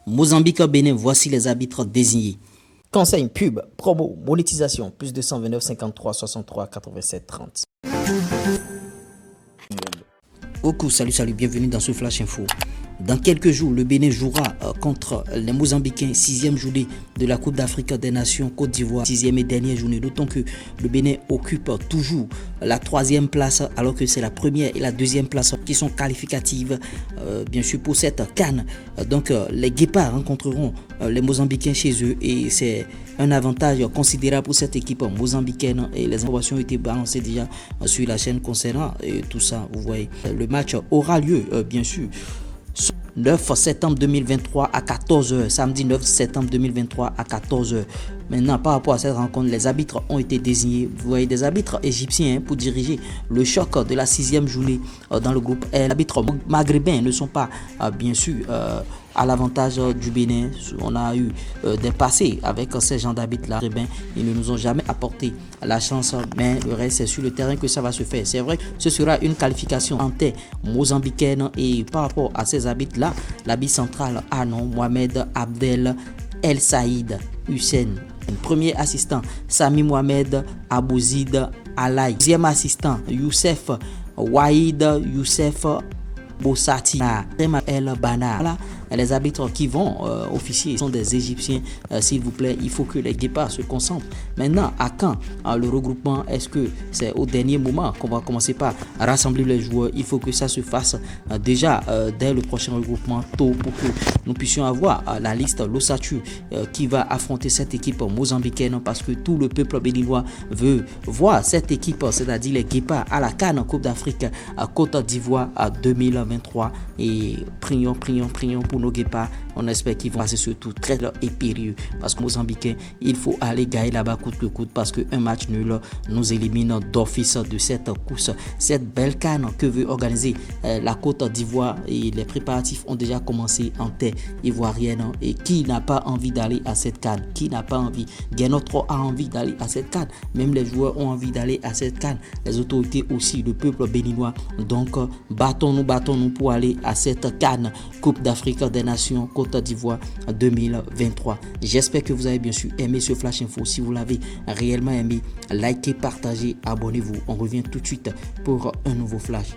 Mozambique, Bénin, voici les arbitres désignés. Conseil, pub, promo, monétisation, plus 229 53 63 87 30. Coucou, salut, bienvenue dans ce Flash Info. Dans quelques jours, le Bénin jouera contre les Mozambicains, 6e journée de la Coupe d'Afrique des Nations Côte d'Ivoire, 6e et dernière journée. D'autant que le Bénin occupe toujours la 3e place, alors que c'est la première et la 2e place qui sont qualificatives, bien sûr, pour cette CAN. Donc, les Guépards rencontreront les Mozambicains chez eux et c'est un avantage considérable pour cette équipe mozambicaine. Et les informations ont été balancées déjà sur la chaîne concernant tout ça. Vous voyez, le match aura lieu, bien sûr, 9 septembre 2023 à 14h, samedi 9 septembre 2023 à 14h. Maintenant, par rapport à cette rencontre, les arbitres ont été désignés. Vous voyez, des arbitres égyptiens pour diriger le choc de la 6e journée dans le groupe. Et les arbitres maghrébins ne sont pas, bien sûr, à l'avantage du Bénin. On a eu des passés avec ces gens d'arbitres-là. Ils ne nous ont jamais apporté la chance, mais le reste, c'est sur le terrain que ça va se faire. C'est vrai que ce sera une qualification en terre mozambicaine. Et par rapport à ces arbitres-là, l'arbitre central, Mohamed Abdel El Saïd Hussein. Premier assistant, Sami Mohamed Abouzid Alaï. Deuxième assistant, Youssef Waïd Youssef Bossati. El Bana. Voilà, les arbitres qui vont officier sont des Égyptiens. S'il vous plaît, il faut que les Guépards se concentrent. Maintenant, à quand le regroupement? Est-ce que c'est au dernier moment qu'on va commencer par rassembler les joueurs? Il faut que ça se fasse déjà dès le prochain regroupement, tôt, pour que nous puissions avoir la liste, l'ossature qui va affronter cette équipe mozambicaine, parce que tout le peuple béninois veut voir cette équipe, c'est-à-dire les Guépards, à la CAN Coupe d'Afrique à Côte d'Ivoire à 2023. Et prions pour nos Guépards. On espère qu'ils vont passer ce tour très et périlleux, parce que Mozambicains, il faut aller gagner là-bas coûte que coûte, parce qu'un match nul nous élimine d'office de cette course, cette belle CAN que veut organiser la Côte d'Ivoire. Et les préparatifs ont déjà commencé en terre ivoirienne. Et qui n'a pas envie d'aller à cette CAN? Qui n'a pas envie? Guénotro a envie d'aller à cette CAN. Même les joueurs ont envie d'aller à cette CAN. Les autorités aussi, le peuple béninois. Donc, battons-nous pour aller à cette CAN Coupe d'Afrique des Nations Côte d'Ivoire 2023. J'espère que vous avez bien sûr aimé ce Flash Info. Si vous l'avez réellement aimé, likez, partagez, abonnez-vous. On revient tout de suite pour un nouveau Flash.